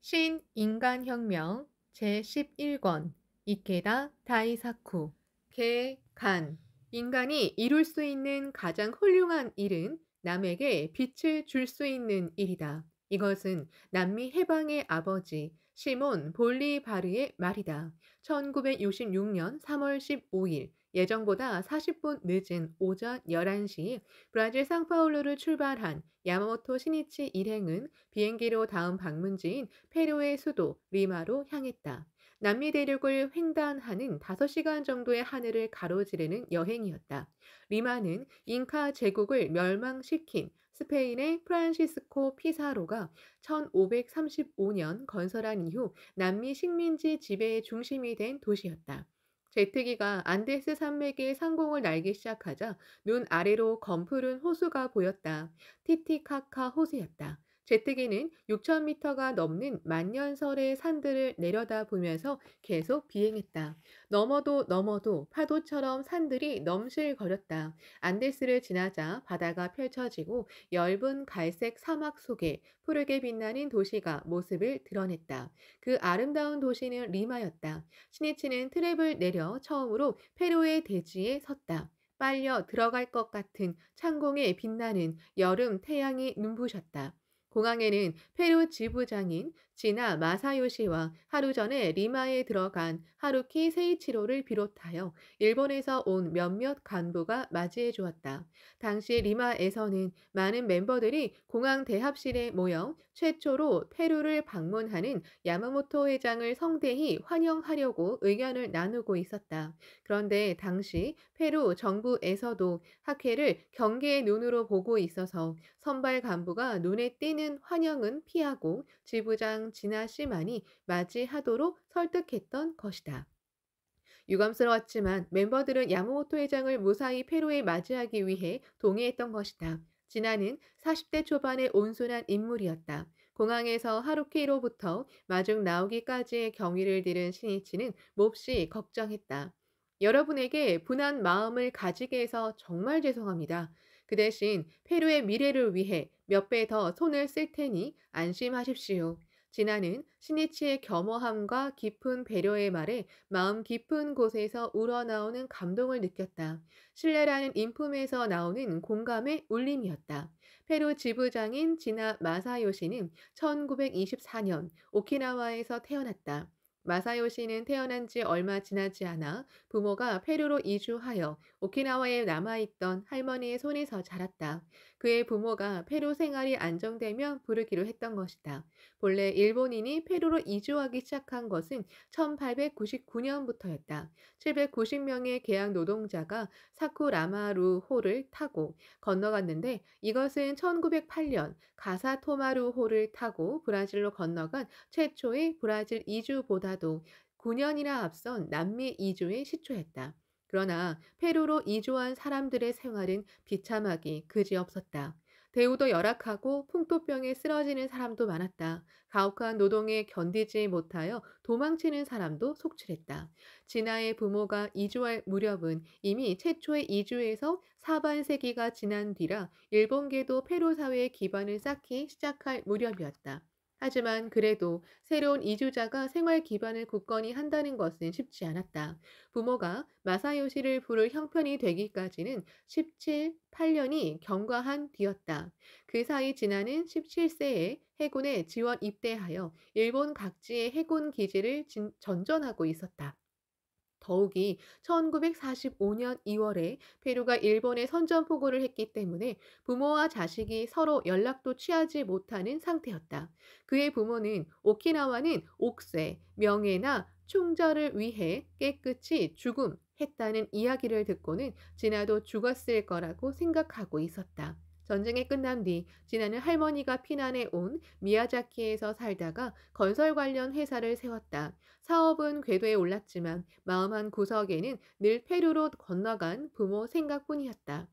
신인간혁명 제11권 이케다 다이사쿠 개간 인간이 이룰 수 있는 가장 훌륭한 일은 남에게 빛을 줄 수 있는 일이다. 이것은 남미 해방의 아버지 시몬 볼리바르의 말이다. 1966년 3월 15일 예정보다 40분 늦은 오전 11시 브라질 상파울루를 출발한 야마모토 시니치 일행은 비행기로 다음 방문지인 페루의 수도 리마로 향했다. 남미 대륙을 횡단하는 5시간 정도의 하늘을 가로지르는 여행이었다. 리마는 잉카 제국을 멸망시킨 스페인의 프란시스코 피사로가 1535년 건설한 이후 남미 식민지 지배의 중심이 된 도시였다. 제트기가 안데스 산맥의 상공을 날기 시작하자 눈 아래로 검푸른 호수가 보였다. 티티카카 호수였다. 제트기는 6,000m가 넘는 만년설의 산들을 내려다보면서 계속 비행했다. 넘어도 파도처럼 산들이 넘실거렸다. 안데스를 지나자 바다가 펼쳐지고 엷은 갈색 사막 속에 푸르게 빛나는 도시가 모습을 드러냈다. 그 아름다운 도시는 리마였다. 시니치는 트랩을 내려 처음으로 페루의 대지에 섰다. 빨려 들어갈 것 같은 창공에 빛나는 여름 태양이 눈부셨다. 공항에는 페루 지부장인 지나 마사요시와 하루 전에 리마에 들어간 하루키 세이치로를 비롯하여 일본에서 온 몇몇 간부가 맞이해 주었다. 당시 리마에서는 많은 멤버들이 공항 대합실에 모여 최초로 페루를 방문하는 야마모토 회장을 성대히 환영하려고 의견을 나누고 있었다. 그런데 당시 페루 정부에서도 학회를 경계의 눈으로 보고 있어서 선발 간부가 눈에 띄는 환영은 피하고 지부장 진아 씨만이 맞이하도록 설득했던 것이다. 유감스러웠지만 멤버들은 야마모토 회장을 무사히 페루에 맞이하기 위해 동의했던 것이다. 진아는 40대 초반의 온순한 인물이었다. 공항에서 하루키로부터 마중 나오기까지의 경위를 들은 신이치는 몹시 걱정했다. 여러분에게 분한 마음을 가지게 해서 정말 죄송합니다. 그 대신 페루의 미래를 위해 몇 배 더 손을 쓸 테니 안심하십시오. 진아는 신이치의 겸허함과 깊은 배려의 말에 마음 깊은 곳에서 우러나오는 감동을 느꼈다. 신뢰라는 인품에서 나오는 공감의 울림이었다. 페루 지부장인 지나 마사요시는 1924년 오키나와에서 태어났다. 마사요시는 태어난 지 얼마 지나지 않아 부모가 페루로 이주하여 오키나와에 남아있던 할머니의 손에서 자랐다. 그의 부모가 페루 생활이 안정되면 부르기로 했던 것이다. 본래 일본인이 페루로 이주하기 시작한 것은 1899년부터였다. 790명의 계약 노동자가 사쿠라마루호를 타고 건너갔는데 이것은 1908년 가사토마루호를 타고 브라질로 건너간 최초의 브라질 이주보다도 9년이나 앞선 남미 이주의 시초였다. 그러나 페루로 이주한 사람들의 생활은 비참하기 그지없었다. 대우도 열악하고 풍토병에 쓰러지는 사람도 많았다. 가혹한 노동에 견디지 못하여 도망치는 사람도 속출했다. 진아의 부모가 이주할 무렵은 이미 최초의 이주에서 사반세기가 지난 뒤라 일본계도 페루 사회의 기반을 쌓기 시작할 무렵이었다. 하지만 그래도 새로운 이주자가 생활 기반을 굳건히 한다는 것은 쉽지 않았다. 부모가 마사요시를 부를 형편이 되기까지는 8년이 경과한 뒤였다. 그 사이 진아는 17세에 해군에 지원 입대하여 일본 각지의 해군 기지를 전전하고 있었다. 더욱이 1945년 2월에 페루가 일본에 선전포고를 했기 때문에 부모와 자식이 서로 연락도 취하지 못하는 상태였다. 그의 부모는 오키나와는 옥새, 명예나 충절을 위해 깨끗이 죽음했다는 이야기를 듣고는 진아도 죽었을 거라고 생각하고 있었다. 전쟁이 끝난 뒤 진아는 할머니가 피난해 온 미야자키에서 살다가 건설 관련 회사를 세웠다. 사업은 궤도에 올랐지만 마음 한 구석에는 늘 페루로 건너간 부모 생각뿐이었다.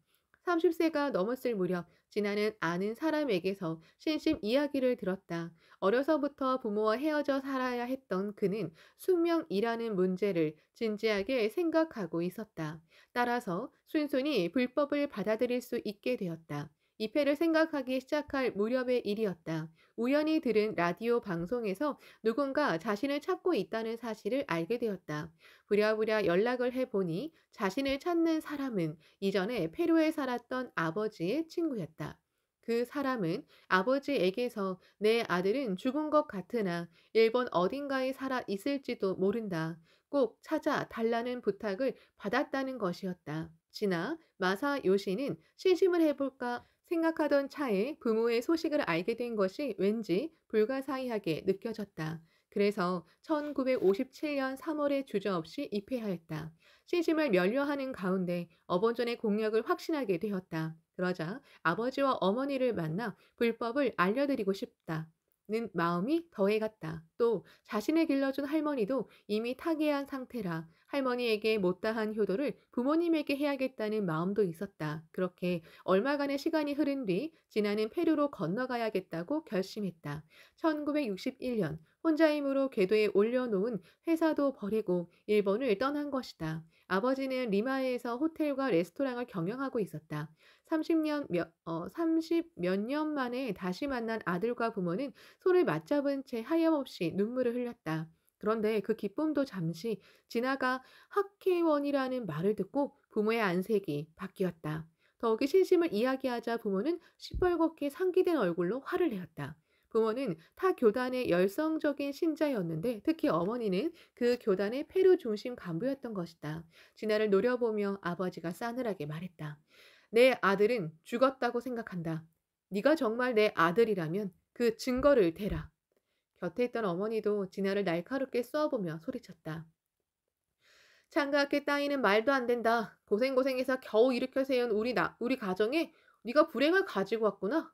30세가 넘었을 무렵 진아는 아는 사람에게서 신심 이야기를 들었다. 어려서부터 부모와 헤어져 살아야 했던 그는 숙명이라는 문제를 진지하게 생각하고 있었다. 따라서 순순히 불법을 받아들일 수 있게 되었다. 입회를 생각하기 시작할 무렵의 일이었다. 우연히 들은 라디오 방송에서 누군가 자신을 찾고 있다는 사실을 알게 되었다. 부랴부랴 연락을 해보니 자신을 찾는 사람은 이전에 페루에 살았던 아버지의 친구였다. 그 사람은 아버지에게서 내 아들은 죽은 것 같으나 일본 어딘가에 살아 있을지도 모른다. 꼭 찾아 달라는 부탁을 받았다는 것이었다. 지나 마사 요시는 시심을 해볼까 생각하던 차에 부모의 소식을 알게 된 것이 왠지 불가사의하게 느껴졌다. 그래서 1957년 3월에 주저없이 입회하였다. 시심을 면려하는 가운데 어본전의 공약을 확신하게 되었다. 그러자 아버지와 어머니를 만나 불법을 알려드리고 싶다. 는 마음이 더해갔다. 또 자신을 길러준 할머니도 이미 타계한 상태라 할머니에게 못다한 효도를 부모님에게 해야겠다는 마음도 있었다. 그렇게 얼마간의 시간이 흐른 뒤 진아는 페루로 건너가야겠다고 결심했다. 1961년 혼자 힘으로 궤도에 올려놓은 회사도 버리고 일본을 떠난 것이다. 아버지는 리마에서 호텔과 레스토랑을 경영하고 있었다. 30 몇 년 만에 다시 만난 아들과 부모는 손을 맞잡은 채 하염없이 눈물을 흘렸다. 그런데 그 기쁨도 잠시 지나가 학회원이라는 말을 듣고 부모의 안색이 바뀌었다. 더욱이 신심을 이야기하자 부모는 시뻘겋게 상기된 얼굴로 화를 내었다. 부모는 타 교단의 열성적인 신자였는데 특히 어머니는 그 교단의 페루 중심 간부였던 것이다. 진아를 노려보며 아버지가 싸늘하게 말했다. 내 아들은 죽었다고 생각한다. 네가 정말 내 아들이라면 그 증거를 대라. 곁에 있던 어머니도 진아를 날카롭게 쏘아보며 소리쳤다. 창가학회 따위는 말도 안 된다. 고생고생해서 겨우 일으켜 세운 우리 가정에 네가 불행을 가지고 왔구나.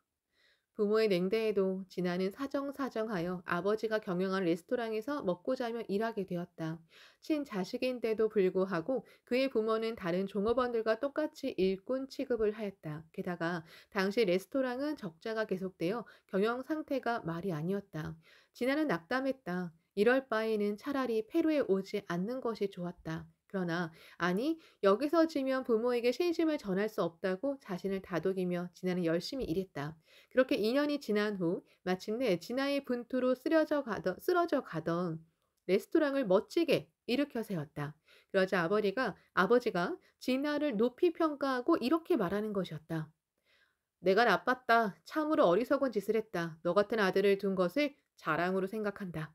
부모의 냉대에도 진아는 사정사정하여 아버지가 경영한 레스토랑에서 먹고 자며 일하게 되었다. 친자식인데도 불구하고 그의 부모는 다른 종업원들과 똑같이 일꾼 취급을 하였다. 게다가 당시 레스토랑은 적자가 계속되어 경영 상태가 말이 아니었다. 진아는 낙담했다. 이럴 바에는 차라리 페루에 오지 않는 것이 좋았다. 그러나 아니 여기서 지면 부모에게 신심을 전할 수 없다고 자신을 다독이며 진아는 열심히 일했다. 그렇게 2년이 지난 후 마침내 진아의 분투로 쓰러져 가던 레스토랑을 멋지게 일으켜 세웠다. 그러자 아버지가 진아를 높이 평가하고 이렇게 말하는 것이었다. 내가 나빴다. 참으로 어리석은 짓을 했다. 너 같은 아들을 둔 것을 자랑으로 생각한다.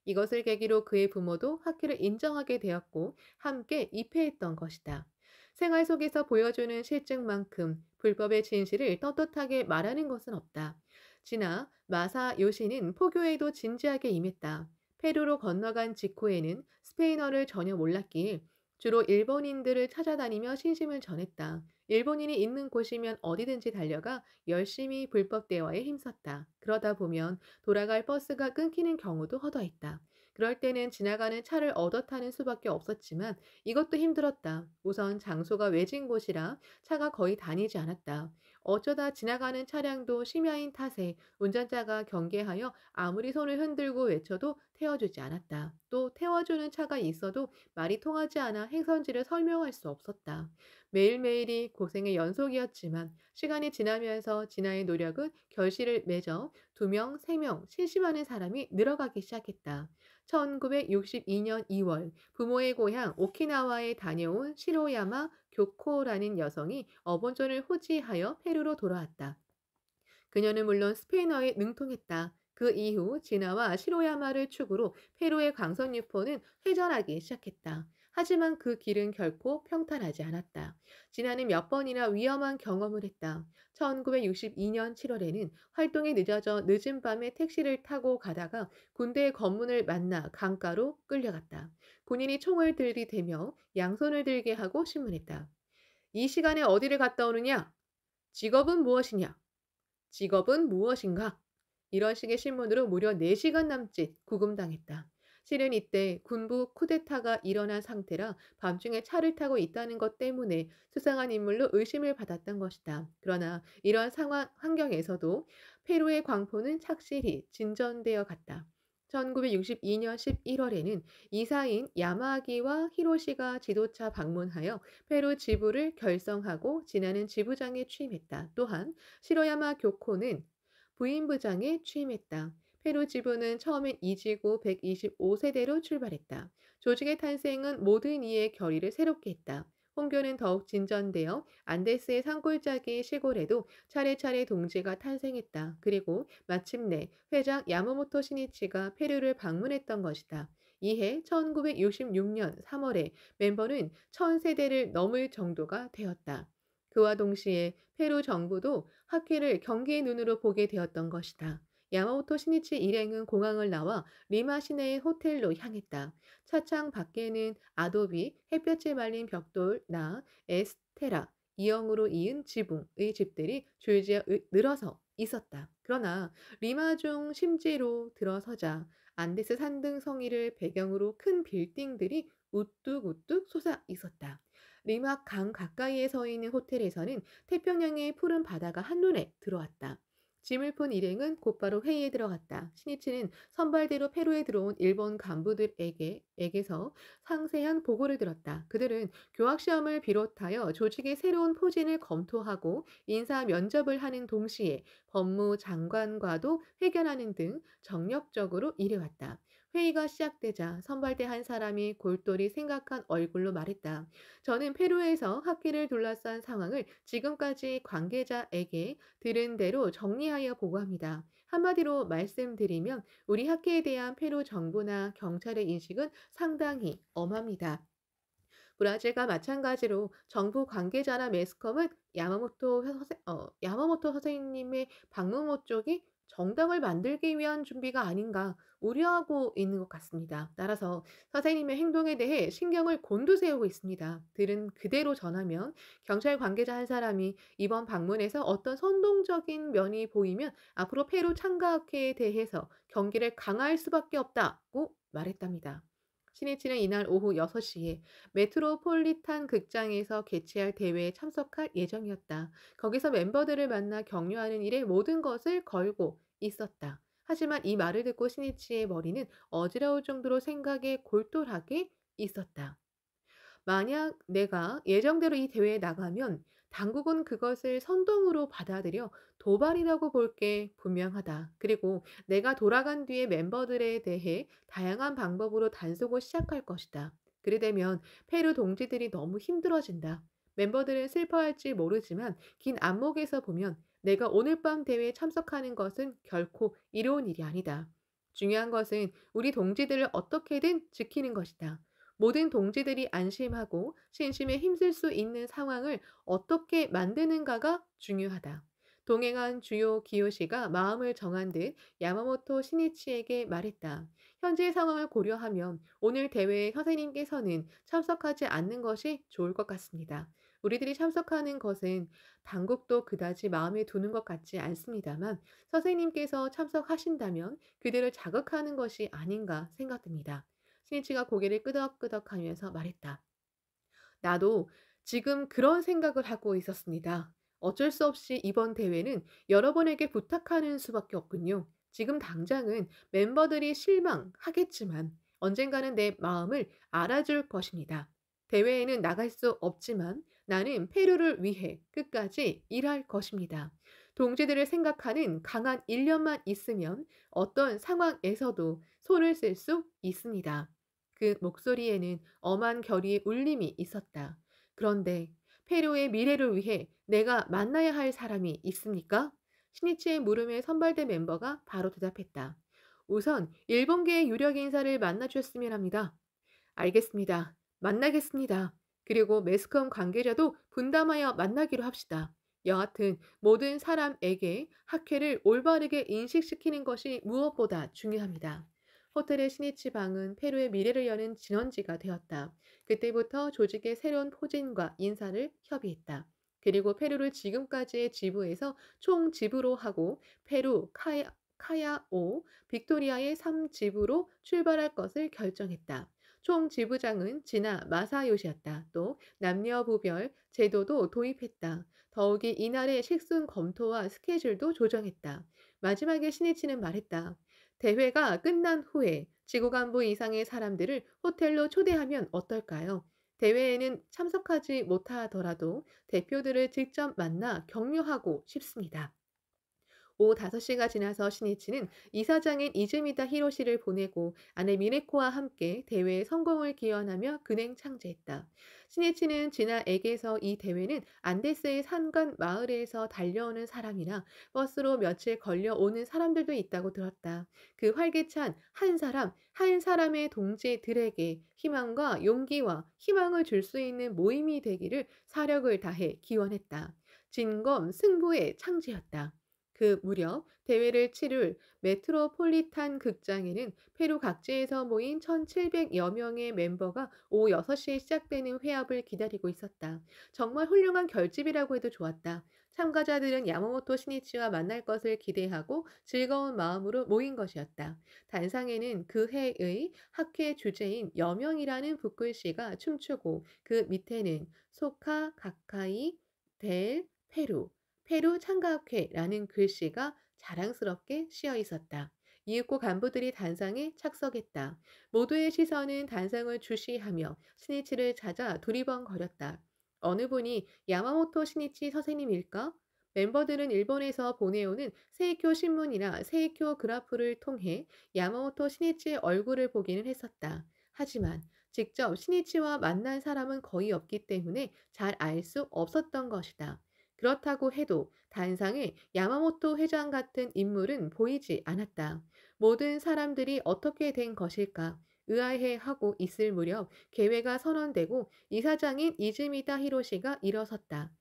이것을 계기로 그의 부모도 학회를 인정하게 되었고 함께 입회했던 것이다. 생활 속에서 보여주는 실증만큼 불법의 진실을 떳떳하게 말하는 것은 없다. 지나 마사 요시는 포교에도 진지하게 임했다. 페루로 건너간 직후에는 스페인어를 전혀 몰랐기에 주로 일본인들을 찾아다니며 신심을 전했다. 일본인이 있는 곳이면 어디든지 달려가 열심히 불법 대화에 힘썼다. 그러다 보면 돌아갈 버스가 끊기는 경우도 허다했다. 그럴 때는 지나가는 차를 얻어 타는 수밖에 없었지만 이것도 힘들었다. 우선 장소가 외진 곳이라 차가 거의 다니지 않았다. 어쩌다 지나가는 차량도 심야인 탓에 운전자가 경계하여 아무리 손을 흔들고 외쳐도 태워주지 않았다. 또 태워주는 차가 있어도 말이 통하지 않아 행선지를 설명할 수 없었다. 매일매일이 고생의 연속이었지만 시간이 지나면서 진아의 노력은 결실을 맺어 2명, 3명 신심하는 사람이 늘어가기 시작했다. 1962년 2월 부모의 고향 오키나와에 다녀온 시로야마 교코라는 여성이 어본전을 호지하여 페루로 돌아왔다. 그녀는 물론 스페인어에 능통했다. 그 이후 진아와 시로야마를 축으로 페루의 광선 유포는 회전하기 시작했다. 하지만 그 길은 결코 평탄하지 않았다. 진아는 몇 번이나 위험한 경험을 했다. 1962년 7월에는 활동이 늦어져 늦은 밤에 택시를 타고 가다가 군대의 검문을 만나 강가로 끌려갔다. 군인이 총을 들이대며 양손을 들게 하고 신문했다. 이 시간에 어디를 갔다 오느냐? 직업은 무엇이냐? 직업은 무엇인가? 이런 식의 신문으로 무려 4시간 남짓 구금당했다. 실은 이때 군부 쿠데타가 일어난 상태라 밤중에 차를 타고 있다는 것 때문에 수상한 인물로 의심을 받았던 것이다. 그러나 이러한 상황 환경에서도 페루의 광포는 착실히 진전되어 갔다. 1962년 11월에는 이사인 야마기와 히로시가 지도차 방문하여 페루 지부를 결성하고 지나는 지부장에 취임했다. 또한 시로야마 교코는 부임부장에 취임했다. 페루 지부는 처음엔 이지구 125세대로 출발했다. 조직의 탄생은 모든 이의 결의를 새롭게 했다. 홍교는 더욱 진전되어 안데스의 산골짜기 시골에도 차례차례 동지가 탄생했다. 그리고 마침내 회장 야마모토 시니치가 페루를 방문했던 것이다. 이해 1966년 3월에 멤버는 1000세대를 넘을 정도가 되었다. 그와 동시에 페루 정부도 학회를 경계의 눈으로 보게 되었던 것이다. 야마모토 시니치 일행은 공항을 나와 리마 시내의 호텔로 향했다. 차창 밖에는 아도비, 햇볕에 말린 벽돌나 에스테라, 이형으로 이은 지붕의 집들이 줄지어 늘어서 있었다. 그러나 리마중 심지로 들어서자 안데스 산등 성이를 배경으로 큰 빌딩들이 우뚝우뚝 솟아 있었다. 리마 강 가까이에 서 있는 호텔에서는 태평양의 푸른 바다가 한눈에 들어왔다. 짐을 푼 일행은 곧바로 회의에 들어갔다. 신이치는 선발대로 페루에 들어온 일본 간부들에게서 상세한 보고를 들었다. 그들은 교학시험을 비롯하여 조직의 새로운 포진을 검토하고 인사 면접을 하는 동시에 법무장관과도 회견하는 등 정력적으로 일해왔다. 회의가 시작되자 선발대 한 사람이 골똘히 생각한 얼굴로 말했다. 저는 페루에서 학기를 둘러싼 상황을 지금까지 관계자에게 들은 대로 정리하여 보고합니다. 한마디로 말씀드리면 우리 학회에 대한 페루 정부나 경찰의 인식은 상당히 엄합니다. 브라질과 마찬가지로 정부 관계자나 매스컴은 야마모토 선생님의 방문 목적이 정당을 만들기 위한 준비가 아닌가 우려하고 있는 것 같습니다. 따라서 선생님의 행동에 대해 신경을 곤두세우고 있습니다. 들은 그대로 전하면 경찰 관계자 한 사람이 이번 방문에서 어떤 선동적인 면이 보이면 앞으로 페루 참가학회에 대해서 경계를 강화할 수밖에 없다고 말했답니다. 신이치는 이날 오후 6시에 메트로폴리탄 극장에서 개최할 대회에 참석할 예정이었다. 거기서 멤버들을 만나 격려하는 일에 모든 것을 걸고 있었다. 하지만 이 말을 듣고 신이치의 머리는 어지러울 정도로 생각에 골똘하게 있었다. 만약 내가 예정대로 이 대회에 나가면 당국은 그것을 선동으로 받아들여 도발이라고 볼 게 분명하다. 그리고 내가 돌아간 뒤에 멤버들에 대해 다양한 방법으로 단속을 시작할 것이다. 그래 되면 페루 동지들이 너무 힘들어진다. 멤버들은 슬퍼할지 모르지만 긴 안목에서 보면 내가 오늘 밤 대회에 참석하는 것은 결코 이로운 일이 아니다. 중요한 것은 우리 동지들을 어떻게든 지키는 것이다. 모든 동지들이 안심하고 신심에 힘쓸 수 있는 상황을 어떻게 만드는가가 중요하다. 동행한 주요 기요시가 마음을 정한 듯 야마모토 시니치에게 말했다. 현재 상황을 고려하면 오늘 대회에 선생님께서는 참석하지 않는 것이 좋을 것 같습니다. 우리들이 참석하는 것은 당국도 그다지 마음에 두는 것 같지 않습니다만 선생님께서 참석하신다면 그들을 자극하는 것이 아닌가 생각됩니다. 신이치가 고개를 끄덕끄덕하면서 말했다. 나도 지금 그런 생각을 하고 있었습니다. 어쩔 수 없이 이번 대회는 여러분에게 부탁하는 수밖에 없군요. 지금 당장은 멤버들이 실망하겠지만 언젠가는 내 마음을 알아줄 것입니다. 대회에는 나갈 수 없지만 나는 페루를 위해 끝까지 일할 것입니다. 동지들을 생각하는 강한 일념만 있으면 어떤 상황에서도 손을 쓸 수 있습니다. 그 목소리에는 엄한 결의의 울림이 있었다. 그런데 페루의 미래를 위해 내가 만나야 할 사람이 있습니까? 신이치의 물음에 선발대 멤버가 바로 대답했다. 우선 일본계의 유력 인사를 만나주셨으면 합니다. 알겠습니다. 만나겠습니다. 그리고 매스컴 관계자도 분담하여 만나기로 합시다. 여하튼 모든 사람에게 학회를 올바르게 인식시키는 것이 무엇보다 중요합니다. 호텔의 시니치 방은 페루의 미래를 여는 진원지가 되었다. 그때부터 조직의 새로운 포진과 인사를 협의했다. 그리고 페루를 지금까지의 지부에서 총 지부로 하고 페루, 카야오, 빅토리아의 3지부로 출발할 것을 결정했다. 총 지부장은 지나 마사요시였다. 또 남녀부별 제도도 도입했다. 더욱이 이날의 식순 검토와 스케줄도 조정했다. 마지막에 신이치는 말했다. 대회가 끝난 후에 지구 간부 이상의 사람들을 호텔로 초대하면 어떨까요? 대회에는 참석하지 못하더라도 대표들을 직접 만나 격려하고 싶습니다. 오후 5시가 지나서 신이치는 이사장인 이즈미다 히로시를 보내고 아내 미네코와 함께 대회의 성공을 기원하며 근행 창제했다. 신이치는 진아에게서 이 대회는 안데스의 산간 마을에서 달려오는 사람이나 버스로 며칠 걸려 오는 사람들도 있다고 들었다. 그 활기찬 한 사람, 한 사람의 동지들에게 희망과 용기와 희망을 줄 수 있는 모임이 되기를 사력을 다해 기원했다. 진검 승부의 창제였다. 그 무렵 대회를 치를 메트로폴리탄 극장에는 페루 각지에서 모인 1,700여 명의 멤버가 오후 6시에 시작되는 회합을 기다리고 있었다. 정말 훌륭한 결집이라고 해도 좋았다. 참가자들은 야마모토 시니치와 만날 것을 기대하고 즐거운 마음으로 모인 것이었다. 단상에는 그 해의 학회 주제인 여명이라는 붓글씨가 춤추고 그 밑에는 소카 가카이 델 페루 페루 창가학회라는 글씨가 자랑스럽게 씌어 있었다. 이윽고 간부들이 단상에 착석했다. 모두의 시선은 단상을 주시하며 스니치를 찾아 두리번거렸다. 어느 분이 야마모토 스니치 선생님일까? 멤버들은 일본에서 보내오는 세이쿄 신문이나 세이쿄 그래프를 통해 야마모토 스니치의 얼굴을 보기는 했었다. 하지만 직접 스니치와 만난 사람은 거의 없기 때문에 잘 알 수 없었던 것이다. 그렇다고 해도 단상에 야마모토 회장 같은 인물은 보이지 않았다. 모든 사람들이 어떻게 된 것일까? 의아해하고 있을 무렵 개회가 선언되고 이사장인 이즈미다 히로시가 일어섰다.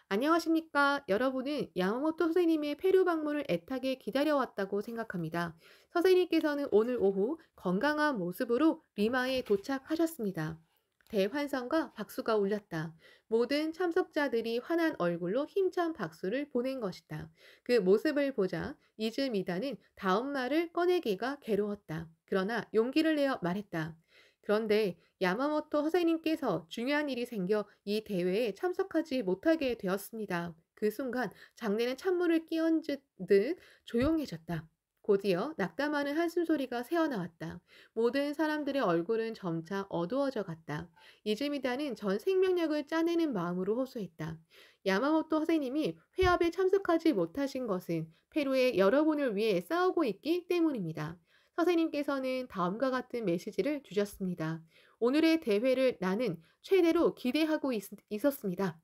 안녕하십니까. 여러분은 야마모토 선생님의 페루 방문을 애타게 기다려왔다고 생각합니다. 선생님께서는 오늘 오후 건강한 모습으로 리마에 도착하셨습니다. 대환성과 박수가 울렸다. 모든 참석자들이 환한 얼굴로 힘찬 박수를 보낸 것이다. 그 모습을 보자 이즈미다는 다음 말을 꺼내기가 괴로웠다. 그러나 용기를 내어 말했다. 그런데 야마모토 선생님께서 중요한 일이 생겨 이 대회에 참석하지 못하게 되었습니다. 그 순간 장내는 찬물을 끼얹은 듯 조용해졌다. 곧이어 낙담하는 한숨소리가 새어나왔다. 모든 사람들의 얼굴은 점차 어두워져 갔다. 이즈미다는 전 생명력을 짜내는 마음으로 호소했다. 야마모토 선생님이 회합에 참석하지 못하신 것은 페루의 여러분을 위해 싸우고 있기 때문입니다. 선생님께서는 다음과 같은 메시지를 주셨습니다. 오늘의 대회를 나는 최대로 기대하고 있었습니다.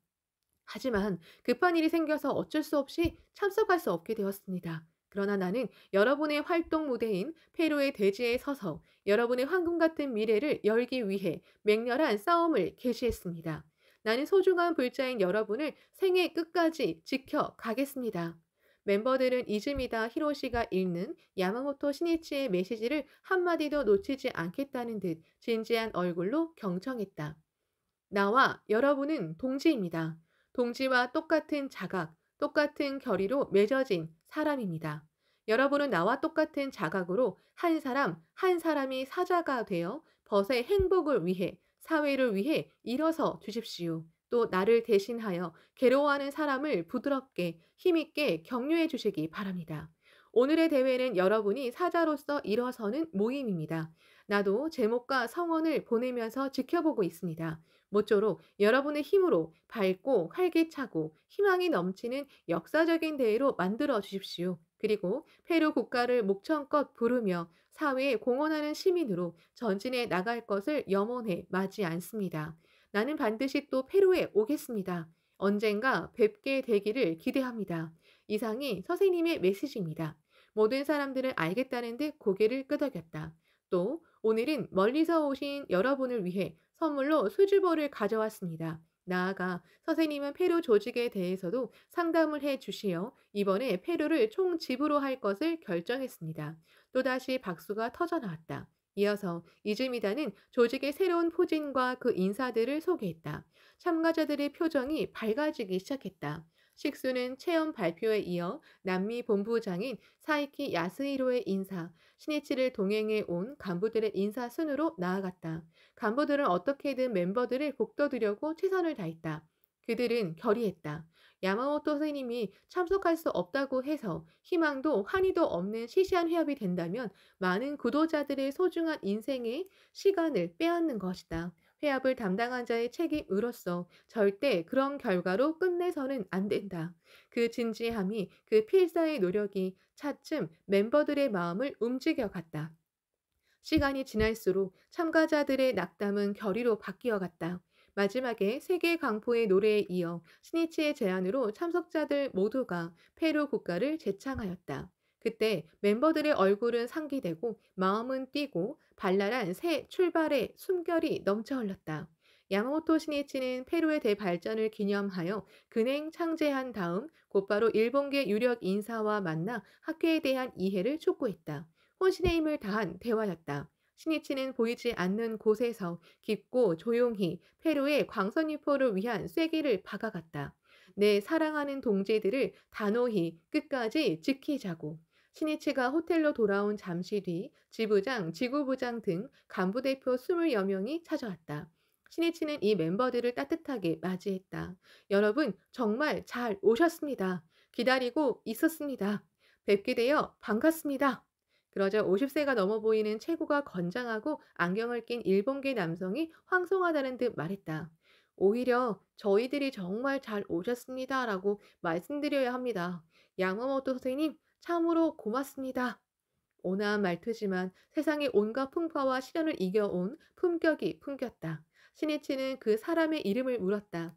하지만 급한 일이 생겨서 어쩔 수 없이 참석할 수 없게 되었습니다. 그러나 나는 여러분의 활동 무대인 페루의 대지에 서서 여러분의 황금 같은 미래를 열기 위해 맹렬한 싸움을 개시했습니다. 나는 소중한 불자인 여러분을 생애 끝까지 지켜가겠습니다. 멤버들은 이즈미다 히로시가 읽는 야마모토 시니치의 메시지를 한마디도 놓치지 않겠다는 듯 진지한 얼굴로 경청했다. 나와 여러분은 동지입니다. 동지와 똑같은 자각, 똑같은 결의로 맺어진 사람입니다. 여러분은 나와 똑같은 자각으로 한 사람, 한 사람이 사자가 되어 벗의 행복을 위해, 사회를 위해 일어서 주십시오. 또 나를 대신하여 괴로워하는 사람을 부드럽게, 힘있게 격려해 주시기 바랍니다. 오늘의 대회는 여러분이 사자로서 일어서는 모임입니다. 나도 제목과 성원을 보내면서 지켜보고 있습니다. 모쪼록 여러분의 힘으로 밝고 활기차고 희망이 넘치는 역사적인 대회로 만들어 주십시오. 그리고 페루 국가를 목청껏 부르며 사회에 공헌하는 시민으로 전진해 나갈 것을 염원해 마지 않습니다. 나는 반드시 또 페루에 오겠습니다. 언젠가 뵙게 되기를 기대합니다. 이상이 선생님의 메시지입니다. 모든 사람들은 알겠다는 듯 고개를 끄덕였다. 또 오늘은 멀리서 오신 여러분을 위해 선물로 수줍어를 가져왔습니다. 나아가 선생님은 페루 조직에 대해서도 상담을 해 주시어 이번에 페루를 총지부로 할 것을 결정했습니다. 또다시 박수가 터져 나왔다. 이어서 이즈미다는 조직의 새로운 포진과 그 인사들을 소개했다. 참가자들의 표정이 밝아지기 시작했다. 식수는 체험 발표에 이어 남미 본부장인 사이키 야스히로의 인사, 시니치를 동행해 온 간부들의 인사 순으로 나아갔다. 간부들은 어떻게든 멤버들을 북돋으려고 최선을 다했다. 그들은 결의했다. 야마모토 선생님이 참석할 수 없다고 해서 희망도 한의도 없는 시시한 회합이 된다면 많은 구도자들의 소중한 인생의 시간을 빼앗는 것이다. 회합을 담당한 자의 책임으로서 절대 그런 결과로 끝내서는 안 된다. 그 진지함이, 그 필사의 노력이 차츰 멤버들의 마음을 움직여 갔다. 시간이 지날수록 참가자들의 낙담은 결의로 바뀌어 갔다. 마지막에 세계 강포의 노래에 이어 스니치의 제안으로 참석자들 모두가 페루 국가를 재창하였다. 그때 멤버들의 얼굴은 상기되고 마음은 뛰고 발랄한 새 출발의 숨결이 넘쳐 흘렀다. 야마모토 시니치는 페루의 대발전을 기념하여 근행 창제한 다음 곧바로 일본계 유력 인사와 만나 학회에 대한 이해를 촉구했다. 혼신의 힘을 다한 대화였다. 신이치는 보이지 않는 곳에서 깊고 조용히 페루의 광선유포를 위한 쐐기를 박아갔다. 내 사랑하는 동지들을 단호히 끝까지 지키자고. 신이치가 호텔로 돌아온 잠시 뒤 지부장, 지구부장 등 간부대표 20여 명이 찾아왔다. 신이치는 이 멤버들을 따뜻하게 맞이했다. 여러분, 정말 잘 오셨습니다. 기다리고 있었습니다. 뵙게 되어 반갑습니다. 그러자 50세가 넘어 보이는 체구가 건장하고 안경을 낀 일본계 남성이 황송하다는 듯 말했다. 오히려 저희들이 정말 잘 오셨습니다라고 말씀드려야 합니다. 야마모토 선생님, 참으로 고맙습니다. 온화한 말투지만 세상의 온갖 풍파와 시련을 이겨온 품격이 풍겼다. 신이치는 그 사람의 이름을 물었다.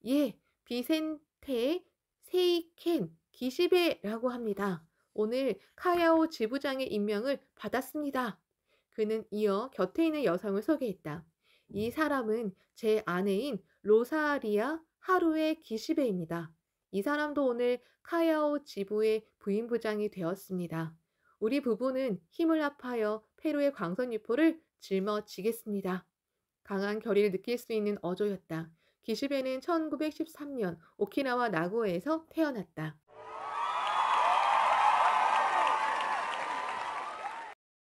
예, 비센테 세이켄 기시베라고 합니다. 오늘 카야오 지부장의 임명을 받았습니다. 그는 이어 곁에 있는 여성을 소개했다. 이 사람은 제 아내인 로사리아 하루의 기시베입니다. 이 사람도 오늘 카야오 지부의 부인부장이 되었습니다. 우리 부부는 힘을 합하여 페루의 광선 유포를 짊어지겠습니다. 강한 결의를 느낄 수 있는 어조였다. 기시베는 1913년 오키나와 나고에서 태어났다.